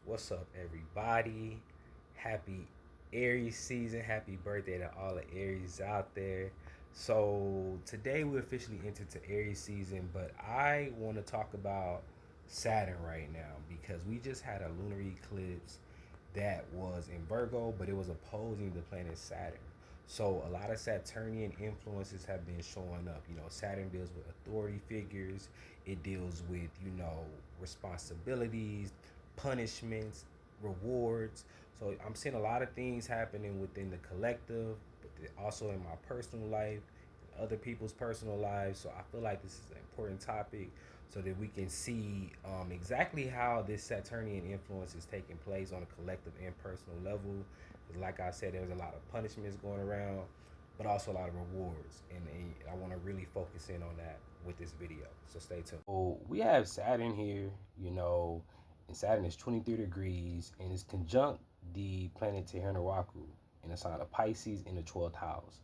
What's up, everybody? Happy Aries season. Happy birthday to all the Aries out there. So, today we officially entered to Aries season, but I want to talk about Saturn right now because we just had a lunar eclipse that was in Virgo, but it was opposing the planet Saturn. So a lot of Saturnian influences have been showing up. Saturn deals with authority figures. It deals with, responsibilities, punishments, rewards. So I'm seeing a lot of things happening within the collective, but also in my personal life, other people's personal lives. So I feel like this is an important topic so that we can see exactly how this Saturnian influence is taking place on a collective and personal level. Because, like I said, there's a lot of punishments going around, but also a lot of rewards. And I want to really focus in on that with this video. So stay tuned. So we have Saturn here, and Saturn is 23 degrees and is conjunct the planet Tehernaraku in the sign of Pisces in the 12th house.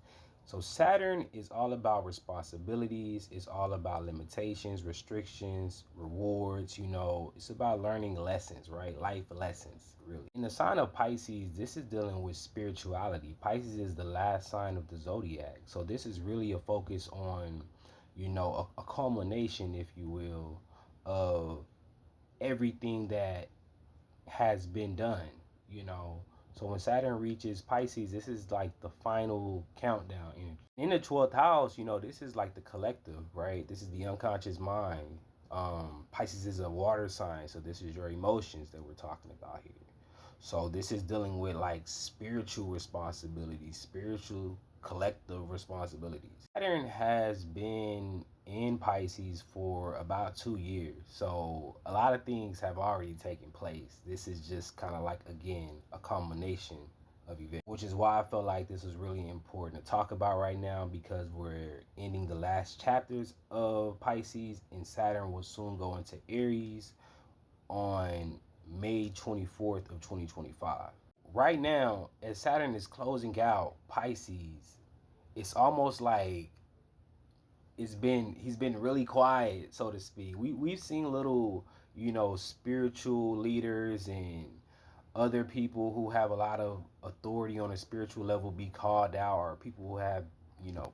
So Saturn is all about responsibilities. It's all about limitations, restrictions, rewards. It's about learning lessons, right? Life lessons, really. In the sign of Pisces, this is dealing with spirituality. Pisces is the last sign of the zodiac. So this is really a focus on, a culmination, if you will, of everything that has been done, you know. So when Saturn reaches Pisces, this is like the final countdown energy. In the 12th house, this is like the collective, right? This is the unconscious mind. Pisces is a water sign, so this is your emotions that we're talking about here. So this is dealing with like spiritual responsibilities, spiritual collective responsibilities. Saturn has been in Pisces for about 2 years. So a lot of things have already taken place. This is just kind of like, again, a combination of events, which is why I felt like this was really important to talk about right now because we're ending the last chapters of Pisces and Saturn will soon go into Aries on May 24th of 2025. Right now, as Saturn is closing out Pisces, it's almost like he's been really quiet, so to speak. We've seen little, spiritual leaders and other people who have a lot of authority on a spiritual level be called out, or people who have,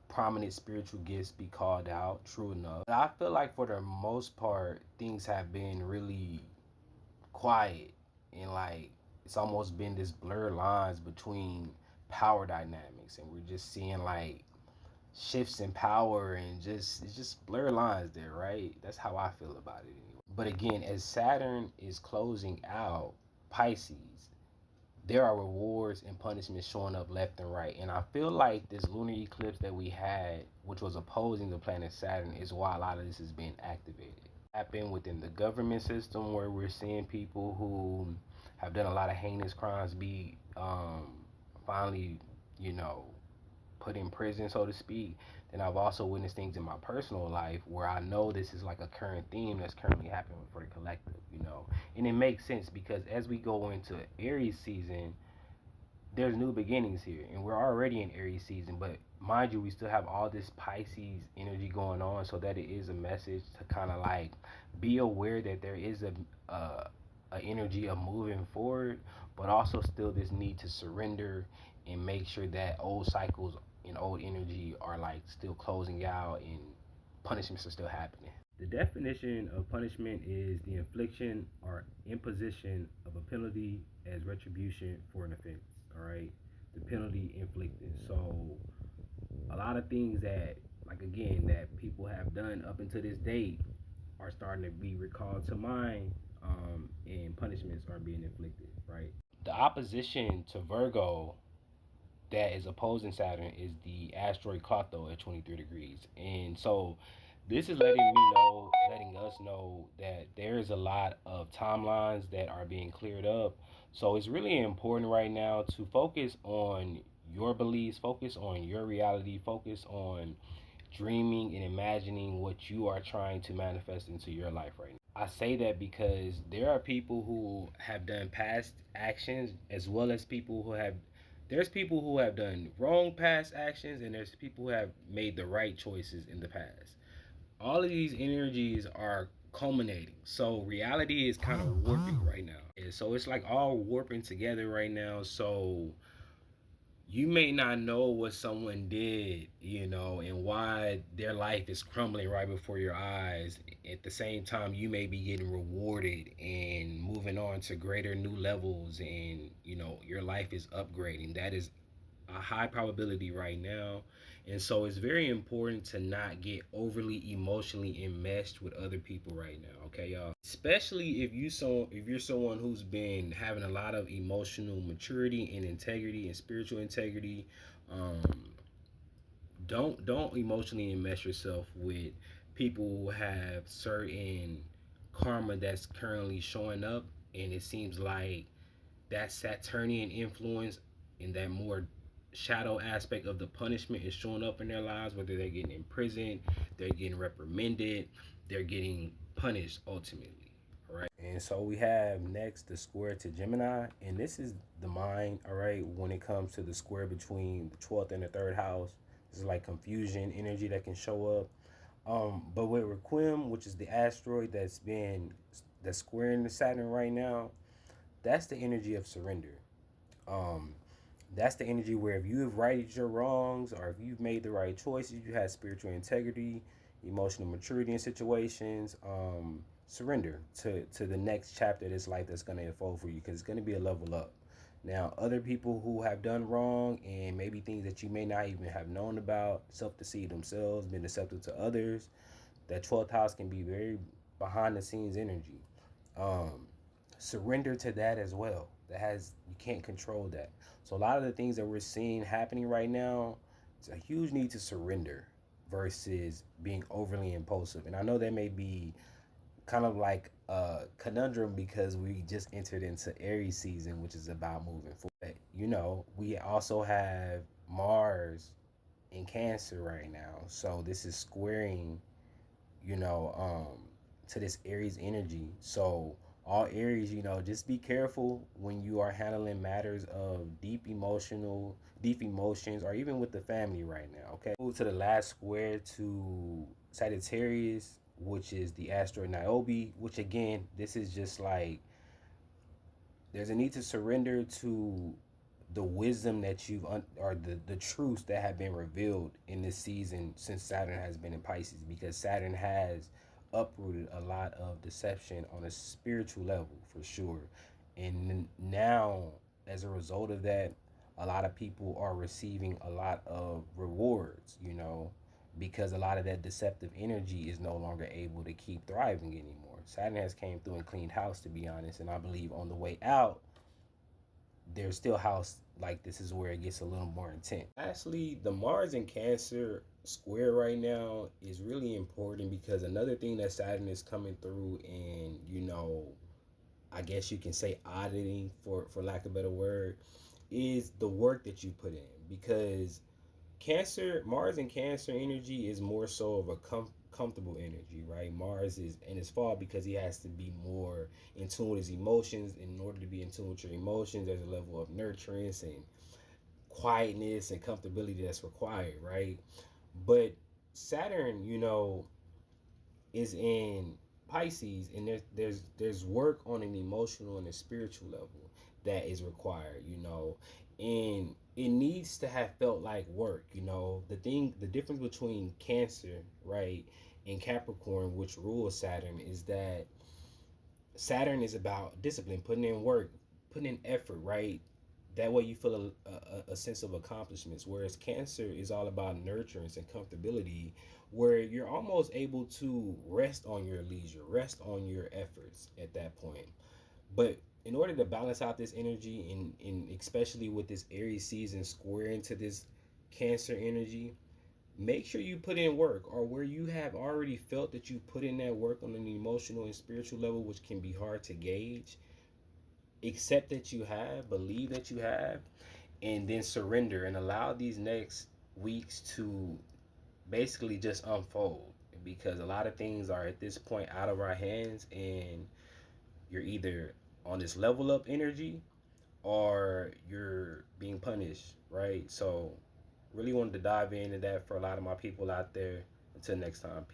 prominent spiritual gifts be called out, true enough. But I feel like for the most part, things have been really quiet and like it's almost been this blurred lines between power dynamics, and we're just seeing like shifts in power and just it's just blurred lines there, right? That's how I feel about it anyway. But again, as Saturn is closing out Pisces, there are rewards and punishments showing up left and right. And I feel like this lunar eclipse that we had, which was opposing the planet Saturn, is why a lot of this is being activated. Happen within the government system where we're seeing people who have done a lot of heinous crimes be finally, you know, put in prison, so to speak. Then I've also witnessed things in my personal life where I know this is like a current theme that's currently happening for the collective. And it makes sense because as we go into Aries season, there's new beginnings here, and we're already in Aries season. But mind you, we still have all this Pisces energy going on, so that it is a message to kind of like be aware that there is a energy of moving forward, but also still this need to surrender and make sure that old cycles and old energy are like still closing out and punishments are still happening. The definition of punishment is the infliction or imposition of a penalty as retribution for an offense. All right, the penalty inflicted. So a lot of things that, like again, that people have done up until this date are starting to be recalled to mind, and punishments are being inflicted. Right. The opposition to Virgo that is opposing Saturn is the asteroid Clotho at 23 degrees. And so this is letting us know that there is a lot of timelines that are being cleared up. So it's really important right now to focus on your beliefs, focus on your reality, focus on dreaming and imagining what you are trying to manifest into your life right now. I say that because there are people who have done past actions as well as people who have there's people who have done wrong past actions and there's people who have made the right choices in the past. All of these energies are culminating. So reality is kind of warping right now. And so it's like all warping together right now. So you may not know what someone did, and why their life is crumbling right before your eyes. At the same time, you may be getting rewarded and moving on to greater new levels, and your life is upgrading. That is a high probability right now. And so it's very important to not get overly emotionally enmeshed with other people right now, okay, y'all? Especially if you're someone who's been having a lot of emotional maturity and integrity and spiritual integrity. Um, don't emotionally enmesh yourself with people who have certain karma that's currently showing up, and it seems like that Saturnian influence and that more shadow aspect of the punishment is showing up in their lives, whether they're getting imprisoned, they're getting reprimanded, they're getting punished ultimately. All right. And so we have next the square to Gemini, and this is the mind, all right, when it comes to the square between the 12th and the third house. This is like confusion energy that can show up. But with Requiem, which is the asteroid that's squaring the Saturn right now, that's the energy of surrender. Um, that's the energy where if you have righted your wrongs, or if you've made the right choices, you have spiritual integrity, emotional maturity in situations, surrender to the next chapter of this life that's going to unfold for you, because it's going to be a level up. Now, other people who have done wrong and maybe things that you may not even have known about, self-deceive themselves, been deceptive to others, that 12th house can be very behind the scenes energy. Um, Surrender to that as well. You can't control that. So a lot of the things that we're seeing happening right now, it's a huge need to surrender versus being overly impulsive. And I know that may be kind of like a conundrum because we just entered into Aries season, which is about moving forward. But, we also have Mars in Cancer right now. So this is squaring, you know, um, to this Aries energy. So all Aries, just be careful when you are handling matters of deep emotions, or even with the family right now. Okay. Move to the last square to Sagittarius, which is the asteroid Niobe. Which again, this is just like there's a need to surrender to the wisdom that or the truths that have been revealed in this season since Saturn has been in Pisces, because Saturn has uprooted a lot of deception on a spiritual level for sure. And now, as a result of that, a lot of people are receiving a lot of rewards, because a lot of that deceptive energy is no longer able to keep thriving anymore. Saturn has came through and cleaned house, to be honest, and I believe on the way out, there's still house, like this is where it gets a little more intense. Lastly, the Mars in Cancer square right now is really important, because another thing that Saturn is coming through and I guess you can say auditing, for lack of a better word, is the work that you put in. Because Mars and Cancer energy is more so of a comfortable energy, right? Mars is in his fall because he has to be more in tune with his emotions. In order to be in tune with your emotions, there's a level of nurturance and quietness and comfortability that's required, right? But Saturn, is in Pisces, and there's work on an emotional and a spiritual level that is required, and it needs to have felt like work. The difference between Cancer, right, and Capricorn, which rules Saturn, is that Saturn is about discipline, putting in work, putting in effort, right? That way you feel a sense of accomplishments. Whereas Cancer is all about nurturance and comfortability, where you're almost able to rest on your leisure, rest on your efforts at that point. But in order to balance out this energy, and especially with this Aries season square into this Cancer energy, make sure you put in work, or where you have already felt that you put in that work on an emotional and spiritual level, which can be hard to gauge. Accept that you have, believe that you have, and then surrender and allow these next weeks to basically just unfold, because a lot of things are at this point out of our hands, and you're either on this level up energy or you're being punished, right? So really wanted to dive into that for a lot of my people out there. Until next time.